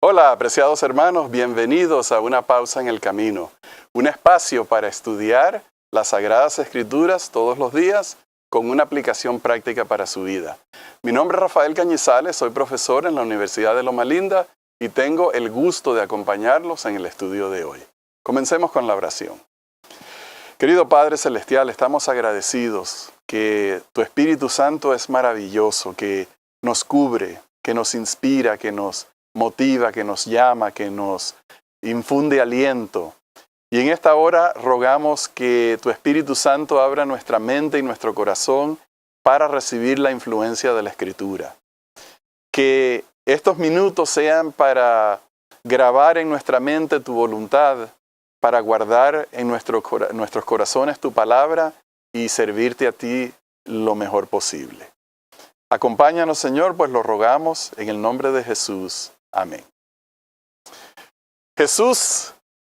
Hola, apreciados hermanos, bienvenidos a Una Pausa en el Camino, un espacio para estudiar las Sagradas Escrituras todos los días con una aplicación práctica para su vida. Mi nombre es Rafael Cañizales, soy profesor en la Universidad de Loma Linda y tengo el gusto de acompañarlos en el estudio de hoy. Comencemos con la oración. Querido Padre Celestial, estamos agradecidos que tu Espíritu Santo es maravilloso, que nos cubre, que nos inspira, que nos motiva, que nos llama, que nos infunde aliento. Y en esta hora rogamos que tu Espíritu Santo abra nuestra mente y nuestro corazón para recibir la influencia de la Escritura. Que estos minutos sean para grabar en nuestra mente tu voluntad, para guardar en nuestros corazones tu palabra y servirte a ti lo mejor posible. Acompáñanos, Señor, pues lo rogamos en el nombre de Jesús. Amén. Jesús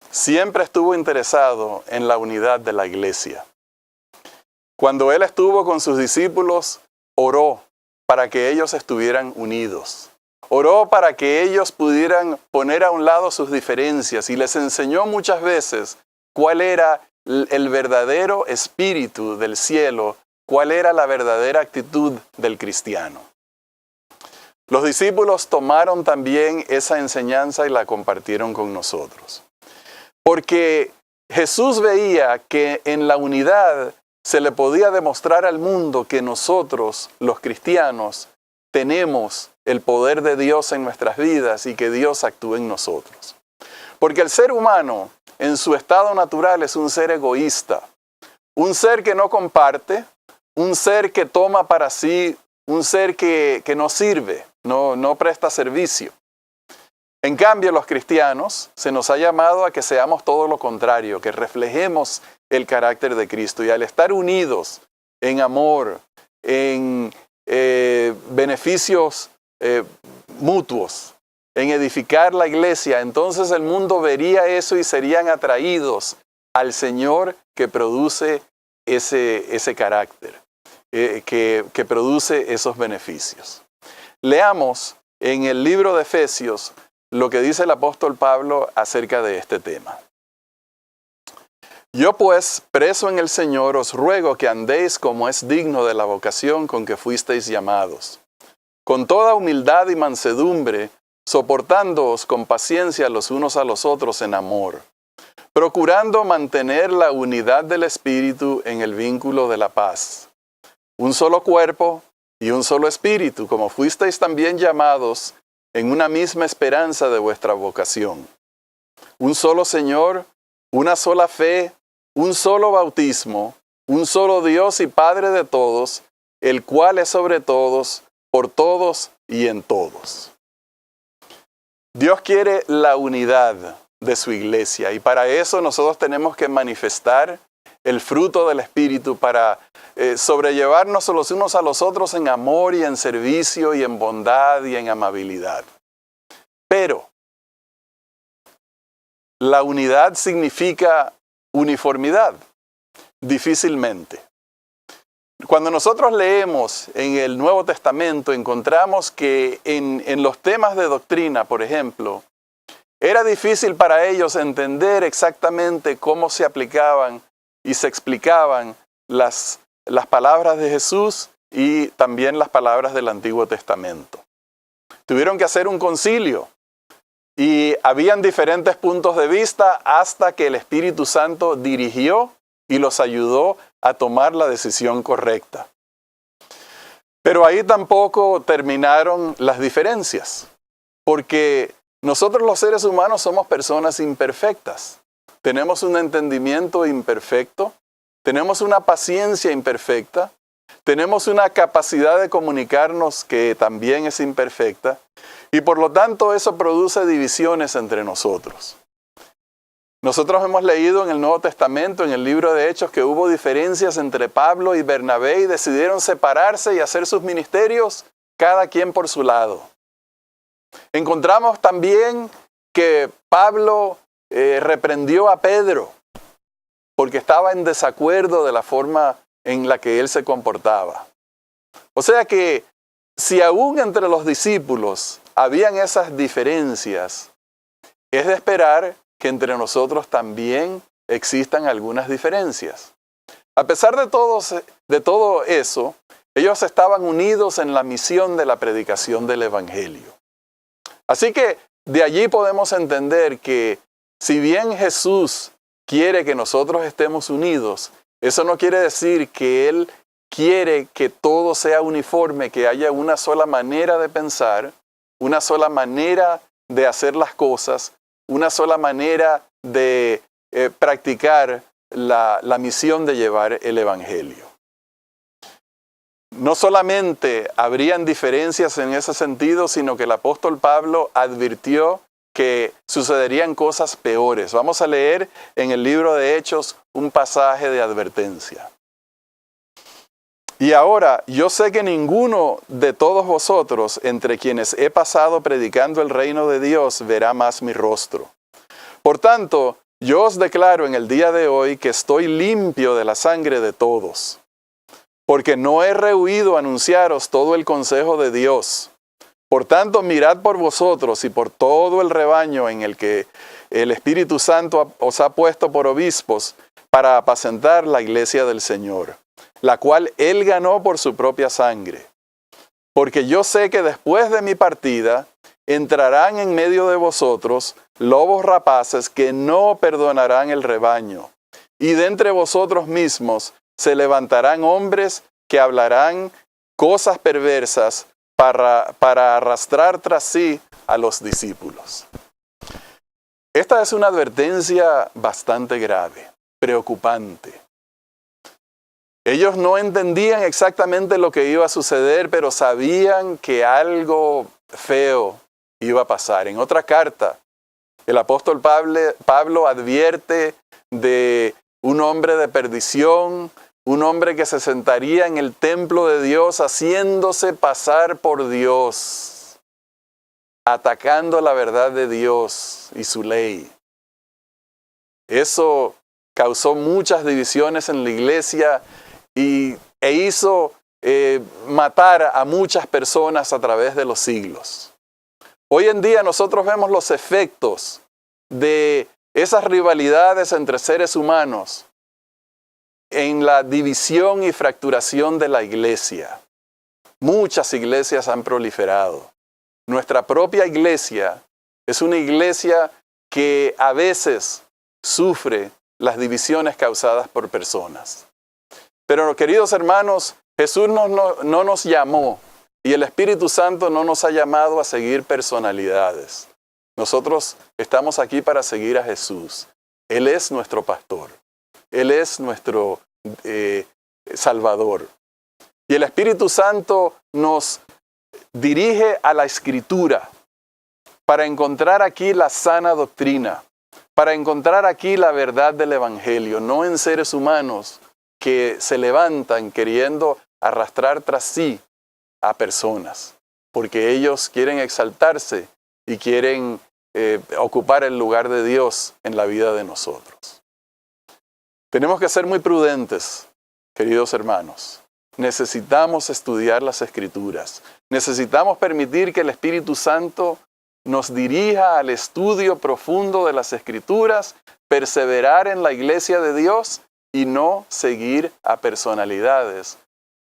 siempre estuvo interesado en la unidad de la iglesia. Cuando Él estuvo con sus discípulos, oró para que ellos estuvieran unidos. Oró para que ellos pudieran poner a un lado sus diferencias y les enseñó muchas veces cuál era el verdadero espíritu del cielo, cuál era la verdadera actitud del cristiano. Los discípulos tomaron también esa enseñanza y la compartieron con nosotros. Porque Jesús veía que en la unidad se le podía demostrar al mundo que nosotros, los cristianos, tenemos el poder de Dios en nuestras vidas y que Dios actúa en nosotros. Porque el ser humano, en su estado natural, es un ser egoísta, un ser que no comparte, un ser que toma para sí, un ser que no sirve, no presta servicio. En cambio, los cristianos se nos ha llamado a que seamos todo lo contrario, que reflejemos el carácter de Cristo. Y al estar unidos en amor, en beneficios mutuos, en edificar la iglesia, entonces el mundo vería eso y serían atraídos al Señor que produce ese carácter. Que produce esos beneficios. Leamos en el libro de Efesios lo que dice el apóstol Pablo acerca de este tema. Yo pues, preso en el Señor, os ruego que andéis como es digno de la vocación con que fuisteis llamados, con toda humildad y mansedumbre, soportándoos con paciencia los unos a los otros en amor, procurando mantener la unidad del Espíritu en el vínculo de la paz. Un solo cuerpo y un solo espíritu, como fuisteis también llamados en una misma esperanza de vuestra vocación. Un solo Señor, una sola fe, un solo bautismo, un solo Dios y Padre de todos, el cual es sobre todos, por todos y en todos. Dios quiere la unidad de su iglesia y para eso nosotros tenemos que manifestar el fruto del Espíritu para sobrellevarnos los unos a los otros en amor y en servicio y en bondad y en amabilidad. Pero la unidad significa uniformidad, difícilmente. Cuando nosotros leemos en el Nuevo Testamento, encontramos que en los temas de doctrina, por ejemplo, era difícil para ellos entender exactamente cómo se aplicaban y se explicaban las palabras de Jesús y también las palabras del Antiguo Testamento. Tuvieron que hacer un concilio y habían diferentes puntos de vista hasta que el Espíritu Santo dirigió y los ayudó a tomar la decisión correcta. Pero ahí tampoco terminaron las diferencias, porque nosotros los seres humanos somos personas imperfectas. Tenemos un entendimiento imperfecto, tenemos una paciencia imperfecta, tenemos una capacidad de comunicarnos que también es imperfecta y por lo tanto eso produce divisiones entre nosotros. Nosotros hemos leído en el Nuevo Testamento, en el libro de Hechos, que hubo diferencias entre Pablo y Bernabé y decidieron separarse y hacer sus ministerios cada quien por su lado. Encontramos también que Pablo reprendió a Pedro porque estaba en desacuerdo de la forma en la que él se comportaba. O sea que si aún entre los discípulos habían esas diferencias, es de esperar que entre nosotros también existan algunas diferencias. A pesar de todo eso, ellos estaban unidos en la misión de la predicación del Evangelio. Así que de allí podemos entender que si bien Jesús quiere que nosotros estemos unidos, eso no quiere decir que Él quiere que todo sea uniforme, que haya una sola manera de pensar, una sola manera de hacer las cosas, una sola manera de practicar la misión de llevar el Evangelio. No solamente habrían diferencias en ese sentido, sino que el apóstol Pablo advirtió que sucederían cosas peores. Vamos a leer en el libro de Hechos un pasaje de advertencia. Y ahora, yo sé que ninguno de todos vosotros, entre quienes he pasado predicando el reino de Dios, verá más mi rostro. Por tanto, yo os declaro en el día de hoy que estoy limpio de la sangre de todos, porque no he rehuido anunciaros todo el consejo de Dios. Por tanto, mirad por vosotros y por todo el rebaño en el que el Espíritu Santo os ha puesto por obispos para apacentar la iglesia del Señor, la cual Él ganó por su propia sangre. Porque yo sé que después de mi partida entrarán en medio de vosotros lobos rapaces que no perdonarán el rebaño, y de entre vosotros mismos se levantarán hombres que hablarán cosas perversas para arrastrar tras sí a los discípulos. Esta es una advertencia bastante grave, preocupante. Ellos no entendían exactamente lo que iba a suceder, pero sabían que algo feo iba a pasar. En otra carta, el apóstol Pablo advierte de un hombre de perdición, un hombre que se sentaría en el templo de Dios haciéndose pasar por Dios, atacando la verdad de Dios y su ley. Eso causó muchas divisiones en la iglesia e hizo matar a muchas personas a través de los siglos. Hoy en día nosotros vemos los efectos de esas rivalidades entre seres humanos en la división y fracturación de la iglesia. Muchas iglesias han proliferado. Nuestra propia iglesia es una iglesia que a veces sufre las divisiones causadas por personas. Pero queridos hermanos, Jesús no nos llamó y el Espíritu Santo no nos ha llamado a seguir personalidades. Nosotros estamos aquí para seguir a Jesús. Él es nuestro pastor. Él es nuestro Salvador. Y el Espíritu Santo nos dirige a la Escritura para encontrar aquí la sana doctrina, para encontrar aquí la verdad del Evangelio, no en seres humanos que se levantan queriendo arrastrar tras sí a personas, porque ellos quieren exaltarse y quieren ocupar el lugar de Dios en la vida de nosotros. Tenemos que ser muy prudentes, queridos hermanos. Necesitamos estudiar las Escrituras. Necesitamos permitir que el Espíritu Santo nos dirija al estudio profundo de las Escrituras, perseverar en la iglesia de Dios y no seguir a personalidades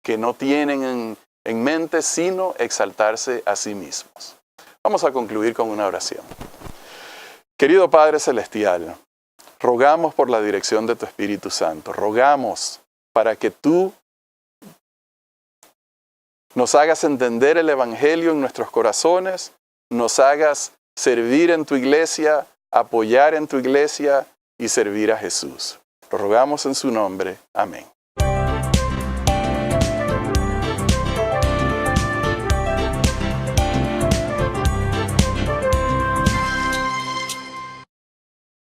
que no tienen en mente sino exaltarse a sí mismos. Vamos a concluir con una oración. Querido Padre Celestial, rogamos por la dirección de tu Espíritu Santo. Rogamos para que tú nos hagas entender el Evangelio en nuestros corazones, nos hagas servir en tu iglesia, apoyar en tu iglesia y servir a Jesús. Lo rogamos en su nombre. Amén.